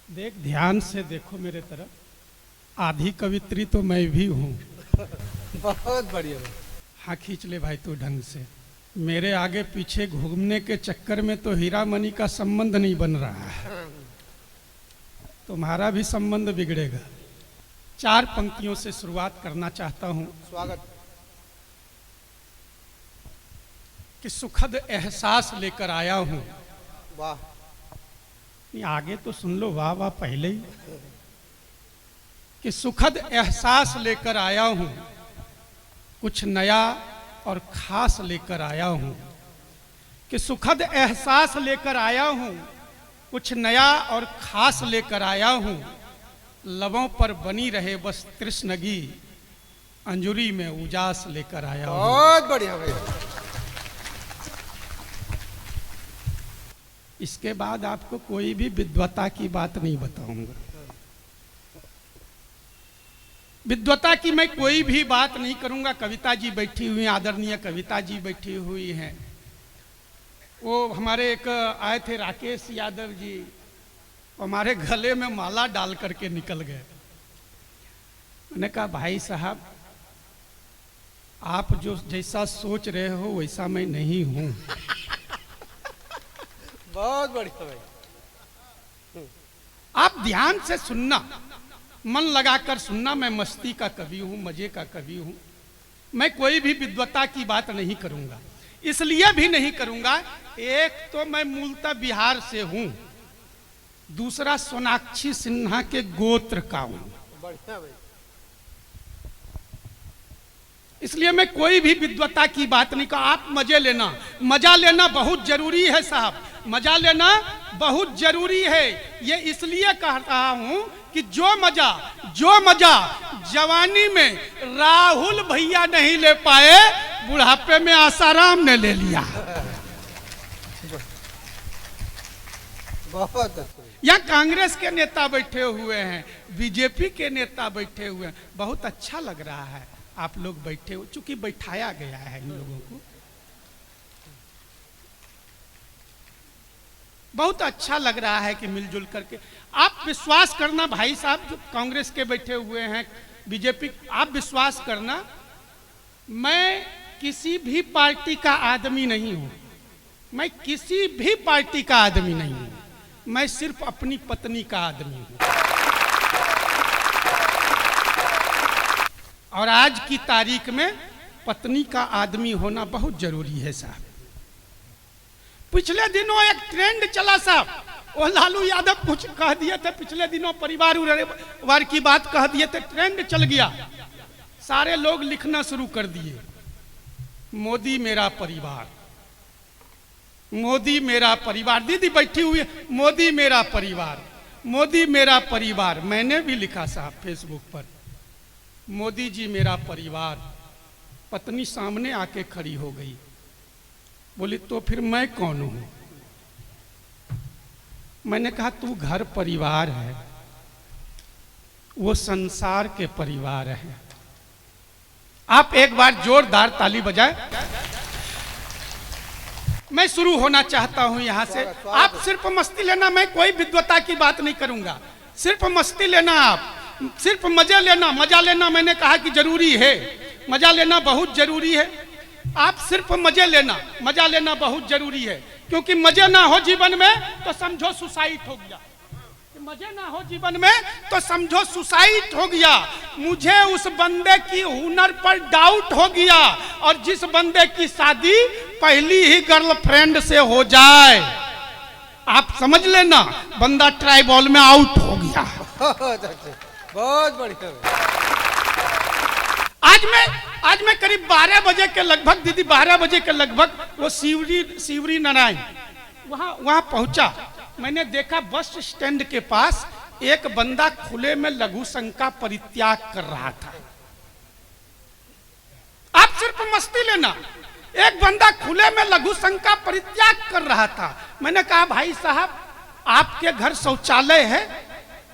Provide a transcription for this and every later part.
देख, ध्यान से देखो मेरे तरफ। आधी कवित्री तो मैं भी हूँ। बहुत बढ़िया। हाँ, खींच ले भाई तू ढंग से। मेरे आगे पीछे घूमने के चक्कर में तो हीरा मणि का संबंध नहीं बन रहा है, तुम्हारा भी संबंध बिगड़ेगा। 4 पंक्तियों से शुरुआत करना चाहता हूँ। स्वागत। कि सुखद एहसास लेकर आया हूँ। वाह। नहीं, आगे तो सुन लो। वाह वाह पहले ही। कि सुखद एहसास लेकर आया हूँ, कुछ नया और खास लेकर आया हूँ। कि सुखद एहसास लेकर आया हूँ, कुछ नया और खास लेकर आया हूँ। लबों पर बनी रहे बस तृष्णगी, अंजुरी में उजास लेकर आया हूँ। बहुत बढ़िया भैया। इसके बाद आपको कोई भी विद्वता की बात नहीं बताऊंगा। विद्वता की मैं कोई भी बात नहीं करूंगा। कविता जी बैठी हुई, आदरणीय कविता जी बैठी हुई हैं। वो हमारे एक आए थे राकेश यादव जी, हमारे गले में माला डाल करके निकल गए। मैंने कहा भाई साहब, आप जो जैसा सोच रहे हो वैसा मैं नहीं हूं। बहुत बढ़िया भाई। आप ध्यान से सुनना, मन लगाकर सुनना। मैं मस्ती का कवि हूं, मजे का कवि हूं। मैं कोई भी विद्वता की बात नहीं करूंगा। इसलिए भी नहीं करूंगा, एक तो मैं मूलतः बिहार से हूं, दूसरा सोनाक्षी सिन्हा के गोत्र का हूं। बढ़िया भाई। इसलिए मैं कोई भी विद्वता की बात नहीं कहा। आप मजे लेना, मजा लेना बहुत जरूरी है साहब, मजा लेना बहुत जरूरी है। ये इसलिए कह रहा हूं कि जो मजा जवानी में राहुल भैया नहीं ले पाए, बुढ़ापे में आसाराम ने ले लिया। बहुत अच्छा। यहाँ कांग्रेस के नेता बैठे हुए हैं, बीजेपी के नेता बैठे हुए हैं। बहुत अच्छा लग रहा है आप लोग बैठे हो, चूंकि बैठाया गया है इन लोगों को। बहुत अच्छा लग रहा है कि मिलजुल करके। आप विश्वास करना भाई साहब, जो कांग्रेस के बैठे हुए हैं, बीजेपी, आप विश्वास करना, मैं किसी भी पार्टी का आदमी नहीं हूं। मैं किसी भी पार्टी का आदमी नहीं हूं। मैं सिर्फ अपनी पत्नी का आदमी हूं। और आज की तारीख में पत्नी का आदमी होना बहुत जरूरी है साहब। पिछले दिनों एक ट्रेंड चला साहब, वो लालू यादव कुछ कह दिए थे पिछले दिनों, परिवार की बात कह दिए थे, ट्रेंड चल गया। सारे लोग लिखना शुरू कर दिए, मोदी मेरा परिवार, मोदी मेरा परिवार। दीदी बैठी हुई है, मोदी मेरा परिवार, मोदी मेरा परिवार। मैंने भी लिखा साहब फेसबुक पर, मोदी जी मेरा परिवार। पत्नी सामने आके खड़ी हो गई, बोली तो फिर मैं कौन हूं? मैंने कहा तू घर परिवार है, वो संसार के परिवार है। आप एक बार जोरदार ताली बजाएं। मैं शुरू होना चाहता हूं यहां से। आप सिर्फ मस्ती लेना, मैं कोई विद्वता की बात नहीं करूंगा। सिर्फ मस्ती लेना, आप सिर्फ मजा लेना। मजा लेना मैंने कहा कि जरूरी है, मजा लेना बहुत जरूरी है। आप सिर्फ मजे लेना, मजा लेना बहुत जरूरी है। क्योंकि मजे ना हो जीवन में तो समझो सुसाइड हो गया। मजे ना हो जीवन में तो समझो सुसाइड हो गया। मुझे उस बंदे की हुनर पर डाउट हो गया, और जिस बंदे की शादी पहली ही गर्लफ्रेंड से हो जाए, आप समझ लेना बंदा ट्राइबॉल में आउट हो गया। बहुत अच्छा, बहुत बढ़िया। आज मैं करीब 12 बजे के लगभग, दीदी 12 बजे के लगभग, वो शिवरी नारायण वहां पहुंचा। मैंने देखा बस स्टैंड के पास एक बंदा खुले में लघु शंका परित्याग कर रहा था। आप सिर्फ मस्ती लेना, एक बंदा खुले में लघु शंका परित्याग कर रहा था। मैंने कहा भाई साहब, आपके घर शौचालय है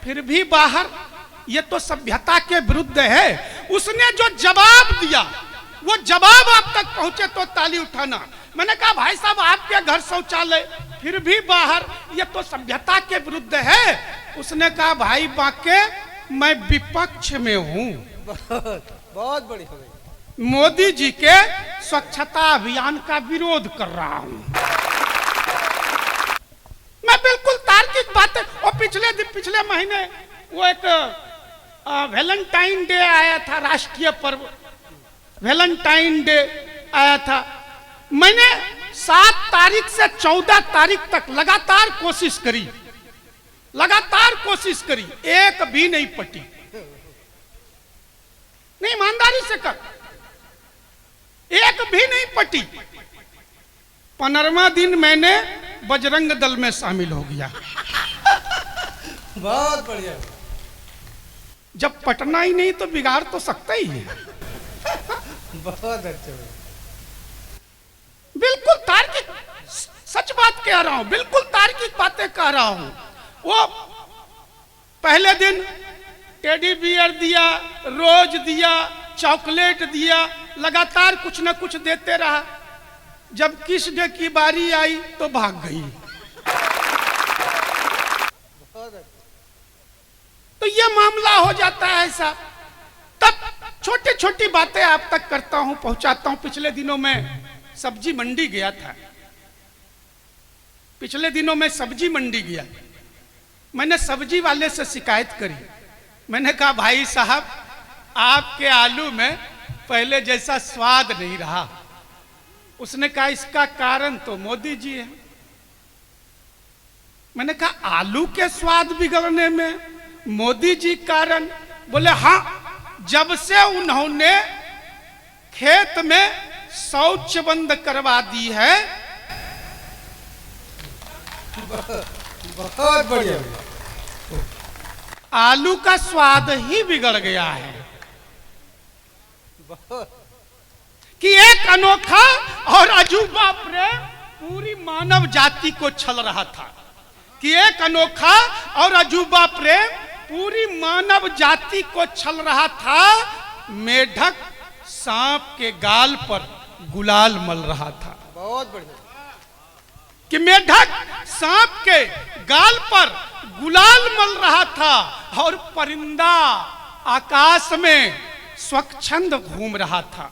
फिर भी बाहर, ये तो सभ्यता के विरुद्ध है। उसने जो जवाब दिया, वो जवाब आप तक पहुंचे तो ताली उठाना। मैंने कहा भाई साहब, आपके घर शौचालय फिर भी बाहर, ये तो सभ्यता के विरुद्ध है। उसने कहा भाई बाके मैं विपक्ष में हूं, बहुत बहुत बढ़िया भाई। मोदी जी के स्वच्छता अभियान का विरोध कर रहा हूं। मैं बिल्कुल तार्किक बात है। और पिछले महीने वो एक वैलेंटाइन डे आया था, राष्ट्रीय पर्व वैलेंटाइन डे आया था। मैंने 7 तारीख से 14 तारीख तक लगातार कोशिश करी, एक भी नहीं पटी। नहीं, ईमानदारी से कर, एक भी नहीं पटी। 15वां दिन मैंने बजरंग दल में शामिल हो गया। बहुत बढ़िया। जब पटना ही नहीं तो बिगाड़ तो सकता ही है। बहुत अच्छे भाई। बिल्कुल तार्किक सच बात कह रहा हूं, बिल्कुल तार्किक बातें कह रहा हूं। वो पहले दिन टेडी बियर दिया, रोज दिया, चॉकलेट दिया, लगातार कुछ न कुछ देते रहा। जब किस डे की बारी आई तो भाग गई। तो ये मामला हो जाता है ऐसा। तब छोटी छोटी बातें आप तक करता हूं, पहुंचाता हूं। पिछले दिनों में सब्जी मंडी गया था, मैंने सब्जी वाले से शिकायत करी। मैंने कहा भाई साहब आपके आलू में पहले जैसा स्वाद नहीं रहा। उसने कहा इसका कारण तो मोदी जी है। मैंने कहा आलू के स्वाद बिगड़ने में मोदी जी कारण? बोले हाँ, जब से उन्होंने खेत में शौच बंद करवा दी है। बहुत बढ़िया। आलू का स्वाद ही बिगड़ गया है। कि एक अनोखा और अजूबा प्रेम पूरी मानव जाति को छल रहा था। कि एक अनोखा और अजूबा प्रेम पूरी मानव जाति को छल रहा था। मेढक सांप के गाल पर गुलाल मल रहा था। बहुत बढ़िया। कि मेढक सांप के गाल पर गुलाल मल रहा था और परिंदा आकाश में स्वच्छंद घूम रहा था।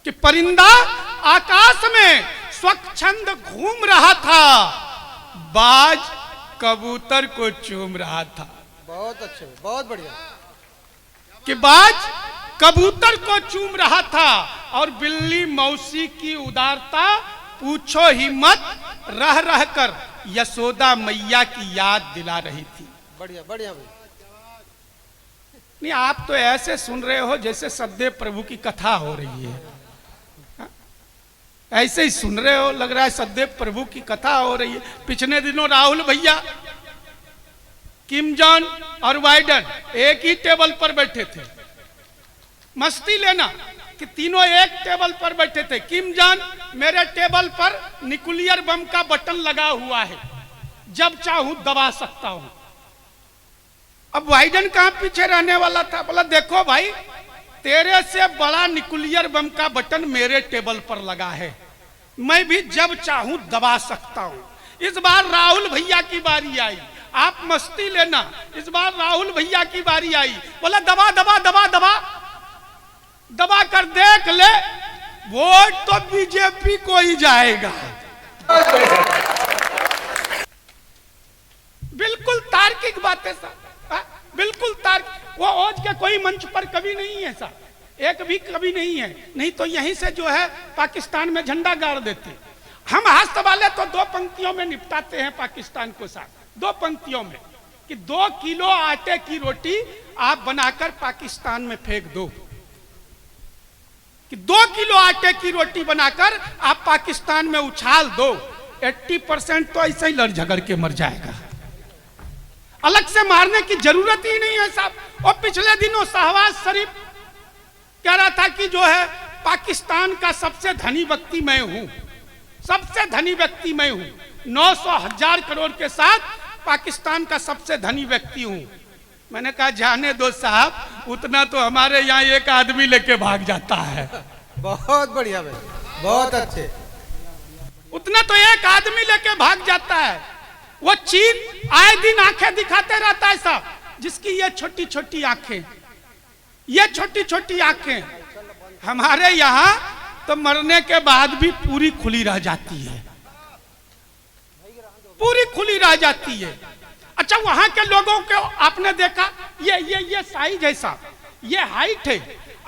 कि परिंदा आकाश में स्वच्छंद घूम रहा था, बाज कबूतर को चूम रहा था। बहुत अच्छे, बहुत बढ़िया। कि बाज कबूतर को चूम रहा था और बिल्ली मौसी की उदारता पूछो ही मत, रह रह कर यशोदा मैया की याद दिला रही थी। बढ़िया बढ़िया भाई। नहीं, आप तो ऐसे सुन रहे हो जैसे सदैव प्रभु की कथा हो रही है। ऐसे ही सुन रहे हो, लग रहा है सदैव प्रभु की कथा हो रही है। पिछले दिनों राहुल भैया, किम जॉन और बाइडेन एक ही टेबल पर बैठे थे। मस्ती लेना कि तीनों एक टेबल पर बैठे थे। किम जॉन, मेरे टेबल पर न्यूक्लियर बम का बटन लगा हुआ है, जब चाहूं दबा सकता हूं। अब बाइडेन कहां पीछे रहने वाला था। बोला देखो भाई, तेरे से बड़ा न्यूक्लियर बम का बटन मेरे टेबल पर लगा है, मैं भी जब चाहूं दबा सकता हूं। इस बार राहुल भैया की बारी आई, आप मस्ती लेना। इस बार राहुल भैया की बारी आई, बोला दबा दबा दबा दबा दबा कर देख ले, वोट तो बीजेपी को ही जाएगा। बिल्कुल तार्किक बातें सर, बिल्कुल तार्किक। वो ओज के कोई मंच पर कभी नहीं है सर, एक भी कभी नहीं है। नहीं तो यहीं से जो है पाकिस्तान में झंडा गाड़ देते। हम हस्त वाले तो 2 पंक्तियों में निपटाते हैं पाकिस्तान को साथ, 2 पंक्तियों में। कि 2 किलो आटे की रोटी आप बनाकर पाकिस्तान में फेंक दो। कि 2 किलो आटे की रोटी बनाकर आप पाकिस्तान में उछाल दो, 80% तो ऐसे ही लड़ झगड़ के मर जाएगा। अलग से मारने की जरूरत ही नहीं है साहब। और पिछले दिनों शहबाज शरीफ कह रहा था कि जो है पाकिस्तान का सबसे धनी व्यक्ति मैं हूं, सबसे धनी व्यक्ति मैं हूं, 900,000 करोड़ के साथ पाकिस्तान का सबसे धनी व्यक्ति हूं। मैंने कहा जाने दो साहब, उतना तो हमारे यहाँ एक आदमी लेके भाग जाता है। बहुत बढ़िया भाई, बहुत अच्छे। उतना तो एक आदमी लेके भाग जाता है। वो चीन आए दिन आंखें दिखाते रहता है साहब, जिसकी ये छोटी छोटी आंखें, ये छोटी छोटी आंखें हमारे यहाँ तो मरने के बाद भी पूरी खुली रह जाती है, पूरी खुली रह जाती है। अच्छा, वहां के लोगों को आपने देखा, ये साइज है साहब, ये हाइट है।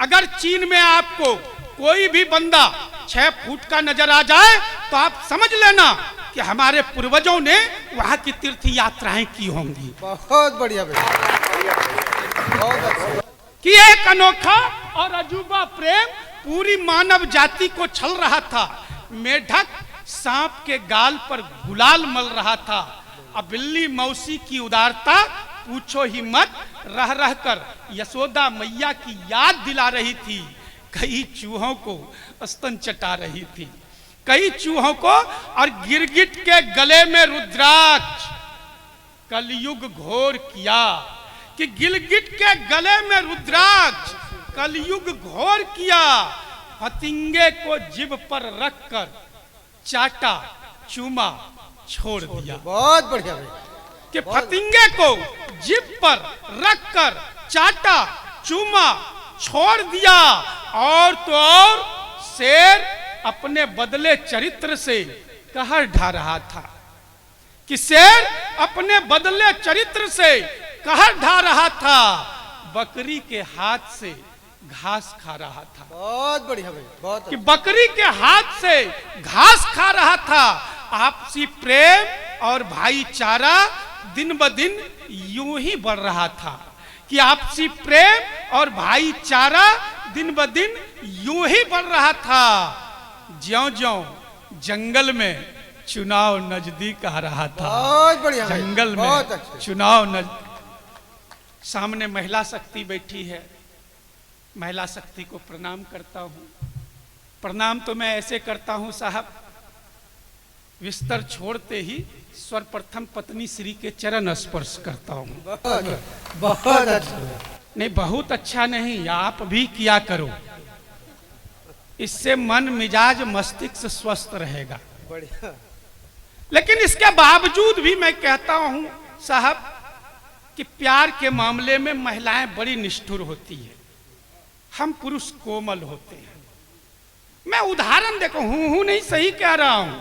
अगर चीन में आपको कोई भी बंदा 6 फुट का नजर आ जाए तो आप समझ लेना कि हमारे पूर्वजों ने वहां की तीर्थ यात्राएं की होंगी। बहुत बढ़िया भैया, बहुत अच्छा। कि एक अनोखा और अजूबा प्रेम पूरी मानव जाति को छल रहा था। मेढक सांप के गाल पर गुलाल मल रहा था। अब बिल्ली मौसी की उदारता पूछो ही मत, रह रह कर यशोदा मैया की याद दिला रही थी। कई चूहों को स्तन चटा रही थी, कई चूहों को, और गिरगिट के गले में रुद्राक्ष कलयुग घोर किया। कि गिरगिट के गले में रुद्राक्ष कलयुग घोर किया। फतिंगे को जिब पर रखकर चाटा चूमा छोड़ दिया। बहुत बढ़िया भैया, कि फतिंगे को जिब पर रखकर चाटा चूमा छोड़ दिया। और तो और शेर अपने बदले चरित्र से कहर ढा रहा था। कि शेर अपने बदले चरित्र से कहर ढा रहा था। बकरी के हाथ से घास खा रहा था। बहुत बढ़िया भैया, बहुत कि अच्छा। बकरी के हाथ से घास खा रहा था। आपसी प्रेम और भाईचारा दिन ब दिन यूं ही बढ़ रहा था। कि आपसी प्रेम और भाईचारा दिन ब दिन यूं ही बढ़ रहा था। ज्यों-ज्यों जंगल में चुनाव नजदीक आ रहा था। बहुत बढ़िया भैया, जंगल बहुत में अच्छे। चुनाव सामने महिला शक्ति बैठी है। महिला शक्ति को प्रणाम करता हूं। प्रणाम तो मैं ऐसे करता हूं साहब, बिस्तर छोड़ते ही सर्वप्रथम पत्नी श्री के चरण स्पर्श करता हूं। बहुत अच्छा। नहीं, बहुत अच्छा नहीं, आप भी किया करो। इससे मन मिजाज मस्तिष्क स्वस्थ रहेगा। बढ़िया। लेकिन इसके बावजूद भी मैं कहता हूं साहब कि प्यार के मामले में महिलाएं बड़ी निष्ठुर होती है, हम पुरुष कोमल होते हैं। मैं उदाहरण देखो, हूं नहीं, सही कह रहा हूं,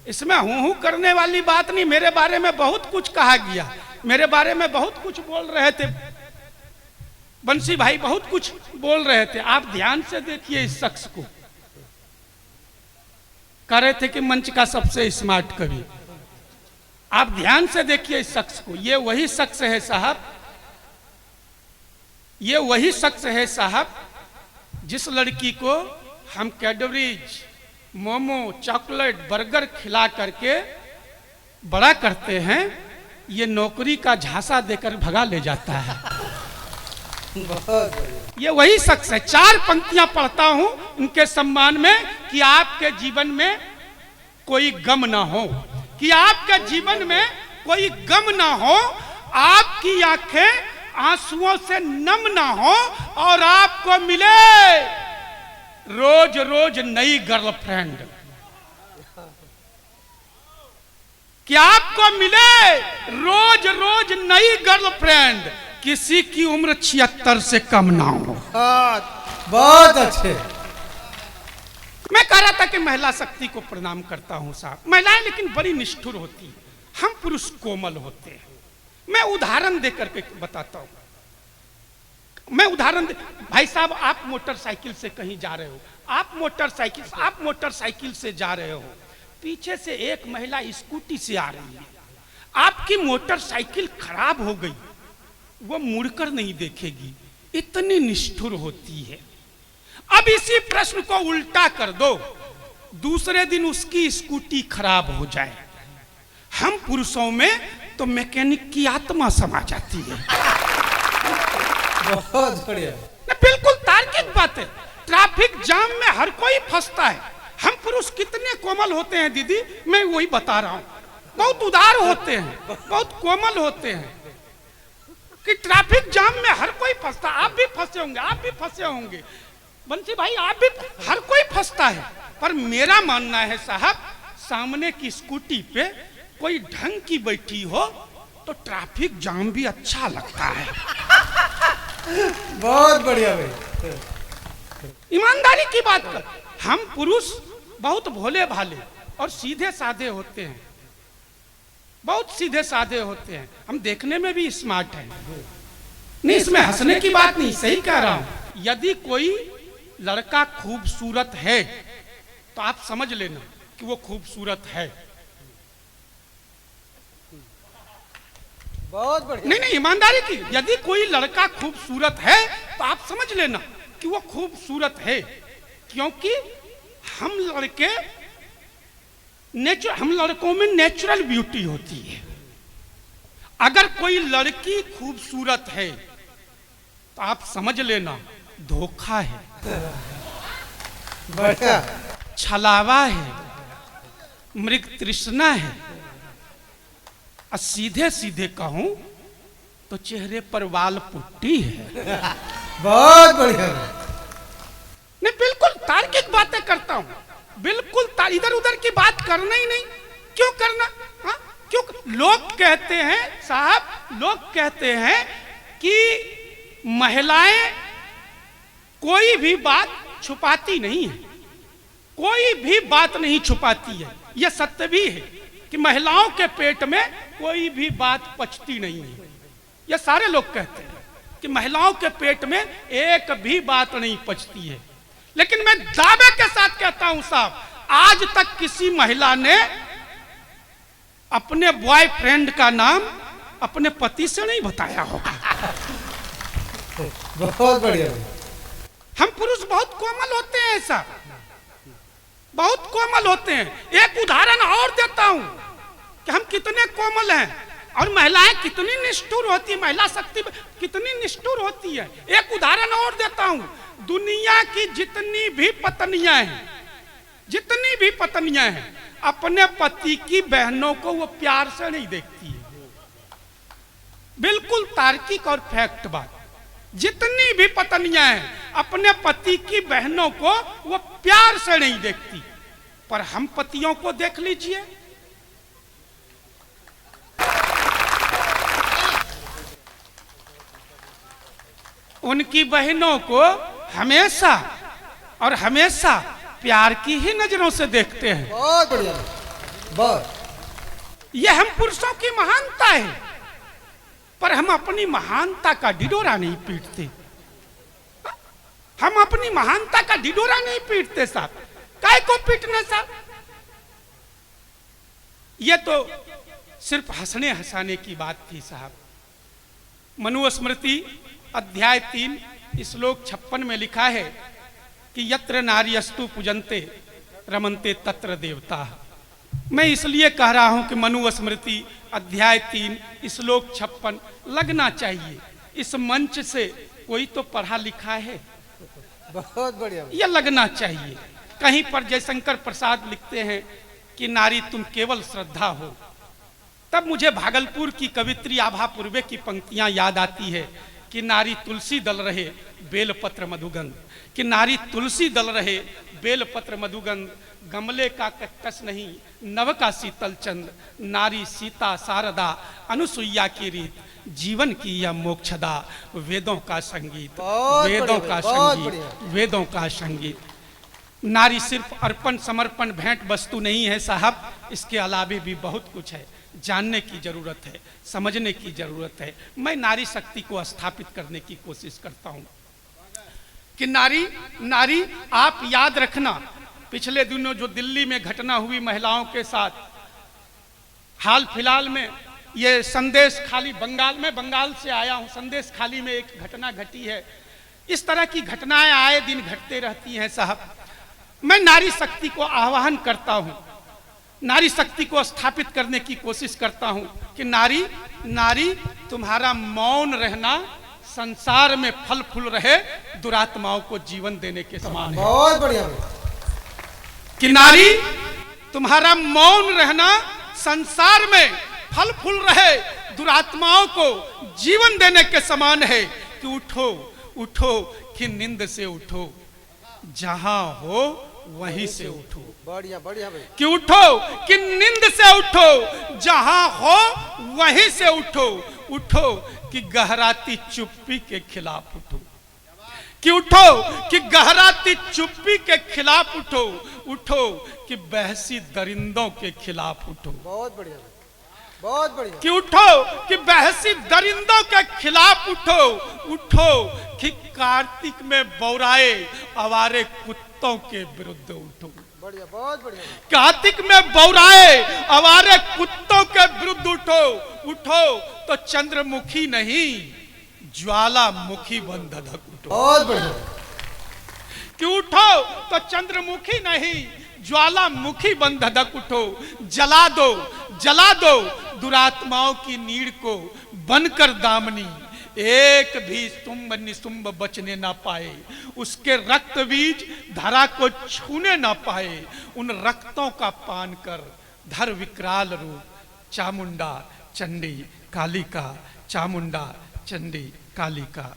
इसमें हूं करने वाली बात नहीं। मेरे बारे में बहुत कुछ कहा गया, मेरे बारे में बहुत कुछ बोल रहे थे बंसी भाई, बहुत कुछ बोल रहे थे। आप ध्यान से देखिए इस शख्स को। कह रहे थे कि मंच का सबसे स्मार्ट कवि। आप ध्यान से देखिए इस शख्स को। ये वही शख्स है साहब, ये वही शख्स है साहब जिस लड़की को हम कैडबरीज, मोमो, चॉकलेट, बर्गर खिला करके बड़ा करते हैं। ये नौकरी का झांसा देकर भगा ले जाता है। बहुत बढ़िया। ये वही शख्स है। 4 पंक्तियां पढ़ता हूं उनके सम्मान में कि आपके जीवन में कोई गम ना हो, कि आपके जीवन में कोई गम ना हो, आपकी आंखें आंसुओं से नम ना हो, और आपको मिले रोज रोज नई गर्लफ्रेंड। कि आपको मिले रोज रोज नई गर्लफ्रेंड, किसी की उम्र 76 से कम ना हो। बहुत अच्छे। मैं कह रहा था कि महिला शक्ति को प्रणाम करता हूं साहब। महिलाएं लेकिन बड़ी निष्ठुर होती हैं, हम पुरुष कोमल होते हैं। मैं उदाहरण देकर के बताता हूं। मैं उदाहरण भाई साहब, आप मोटरसाइकिल से कहीं जा रहे हो, आप मोटरसाइकिल से जा रहे हो, पीछे से एक महिला स्कूटी से आ रही है, आपकी मोटरसाइकिल खराब हो गई, वो मुड़कर नहीं देखेगी, इतनी निष्ठुर होती है। अब इसी प्रश्न को उल्टा कर दो, दूसरे दिन उसकी स्कूटी खराब हो जाए, हम पुरुषों में तो मैकेनिक की आत्मा समा जाती है। बहुत बढ़िया। बिल्कुल तार्किक बात है। ट्रैफिक जाम में हर कोई फंसता है, हम पुरुष कितने कोमल होते हैं दीदी, मैं वही बता रहा हूं। बहुत उदार होते हैं, बहुत कोमल होते हैं। कि ट्रैफिक जाम में हर कोई फंसता, आप भी फंसे होंगे, आप भी फंसे होंगे बंसी भाई, आप भी, हर कोई फंसता है। पर मेरा मानना है साहब, सामने की स्कूटी पे कोई ढंग की बैठी हो तो ट्रैफिक जाम भी अच्छा लगता है। बहुत बढ़िया भाई। ईमानदारी की बात कर, हम पुरुष बहुत भोले भाले और सीधे साधे होते हैं, बहुत सीधे साधे होते हैं, हम देखने में भी स्मार्ट हैं। नहीं, इसमें हंसने की बात नहीं, सही कह रहा हूं। यदि कोई लड़का खूबसूरत है तो आप समझ लेना कि वो खूबसूरत है। बहुत बढ़िया। नहीं नहीं, ईमानदारी की, यदि कोई लड़का खूबसूरत है तो आप समझ लेना कि वो खूबसूरत है, क्योंकि हम लड़कों में नेचुरल ब्यूटी होती है। अगर कोई लड़की खूबसूरत है तो आप समझ लेना धोखा है, बढ़िया। छलावा है, मृग तृष्णा है। और सीधे सीधे कहूं तो चेहरे पर वाल पुट्टी है। बहुत बढ़िया। नहीं, बिल्कुल तार्किक बातें करता हूं, बिल्कुल इधर उधर की बात करना ही नहीं। क्यों करना? हाँ, क्यों? लोग कहते हैं साहब, लोग कहते हैं कि महिलाएं कोई भी बात छुपाती नहीं है, कोई भी बात नहीं छुपाती है। यह सत्य भी है कि महिलाओं के पेट में कोई भी बात पचती नहीं है। यह सारे लोग कहते हैं कि महिलाओं के पेट में एक भी बात नहीं पचती है। लेकिन मैं दावे के साथ कहता हूं साहब, आज तक किसी महिला ने अपने बॉयफ्रेंड का नाम अपने पति से नहीं बताया होगा। बहुत बढ़िया। हम पुरुष बहुत कोमल होते हैं ऐसा, बहुत कोमल होते हैं। एक उदाहरण और देता हूं कि हम कितने कोमल हैं और महिलाएं कितनी निष्ठुर होती है, महिला शक्ति कितनी निष्ठुर होती है। एक उदाहरण और देता हूं, दुनिया की जितनी भी पत्नियां हैं, अपने पति की बहनों को वो प्यार से नहीं देखती है। बिल्कुल तार्किक और फैक्ट बात। जितनी भी पत्नियां हैं, अपने पति की बहनों को वो प्यार से नहीं देखती। पर हम पतियों को देख लीजिए, उनकी बहनों को हमेशा और हमेशा प्यार की ही नजरों से देखते हैं। बहुत बढ़िया। बहुत। यह हम पुरुषों की महानता है, पर हम अपनी महानता का ढिढोरा नहीं पीटते। हम अपनी महानता का ढिढोरा नहीं पीटते साहब। काय को पीटना साहब? यह तो सिर्फ हंसने हंसाने की बात थी साहब। मनुस्मृति अध्याय 3 श्लोक 56 में लिखा है कि यत्र नार्यस्तु पूजन्ते रमन्ते तत्र देवता। मैं इसलिए कह रहा हूं कि मनुस्मृति अध्याय 3 श्लोक 56 लगना चाहिए। इस मंच से कोई तो पढ़ा लिखा है, बहुत बढ़िया। यह लगना चाहिए। कहीं पर जयशंकर प्रसाद लिखते हैं कि नारी तुम केवल श्रद्धा हो, तब मुझे भागलपुर की कवित्री आभा पूर्वे की पंक्तियां याद आती है कि नारी तुलसी दल रहे बेलपत्र मधुगंध, कि नारी तुलसी दल रहे बेलपत्र मधुगंध, गमले का कक्कस नहीं नव का शीतल चंद, नारी सीता शारदा अनुसुईया की रीत, जीवन की यह मोक्षदा, वेदों का संगीत, वेदों का संगीत, वेदों का संगीत। नारी सिर्फ अर्पण समर्पण भेंट वस्तु नहीं है साहब, इसके अलावे भी बहुत कुछ है। जानने की जरूरत है, समझने की जरूरत है। मैं नारी शक्ति को स्थापित करने की कोशिश करता हूं कि नारी आप याद रखना, पिछले दिनों जो दिल्ली में घटना हुई महिलाओं के साथ, हाल फिलहाल में ये संदेश खाली बंगाल से आया हूं, संदेश खाली में एक घटना घटी है। इस तरह की घटनाएं आए दिन घटते रहती हैं साहब। मैं नारी शक्ति को आह्वान करता हूं, नारी शक्ति को स्थापित करने की कोशिश करता हूं कि नारी तुम्हारा मौन रहना संसार में फल फूल रहे दुरात्माओं को जीवन देने के समान है। बहुत बढ़िया। कि नारी तुम्हारा मौन रहना संसार में फल फूल रहे दुरात्माओं को जीवन देने के समान है। कि उठो उठो कि नींद से उठो, जहां हो वहीं से उठो। बढ़िया बढ़िया भाई। कि उठो, कि नींद से उठो, जहां हो वहीं से उठो। उठो कि गहराती चुप्पी के खिलाफ उठो। कि उठो कि गहराती चुप्पी के खिलाफ उठो। उठो कि बहसी दरिंदों के खिलाफ उठो। बहुत बढ़िया, बहुत बढ़िया। कि उठो कि बहसी दरिंदों के खिलाफ उठो। उठो कि कार्तिक में बौराए आवारे कुत्तों के विरुद्ध उठो। बढ़िया, बहुत बढ़िया। कार्तिक में बौराए आवारे कुत्तों के विरुद्ध उठो। उठो तो चंद्रमुखी नहीं, ज्वालामुखी बन धधक उठो। बहुत बढ़िया। कि उठो तो चंद्रमुखी नहीं, ज्वालामुखी बन धधक उठो। जला दो, जला दो दुरात्माओं की नीड़ को, बनकर दामनी एक भी शुंभ निशुंभ बचने ना पाए। उसके रक्त बीज धरा को छूने ना पाए। उन रक्तों का पान कर धर विकराल रूप, चामुंडा चंडी कालिका, चामुंडा चंडी कालिका।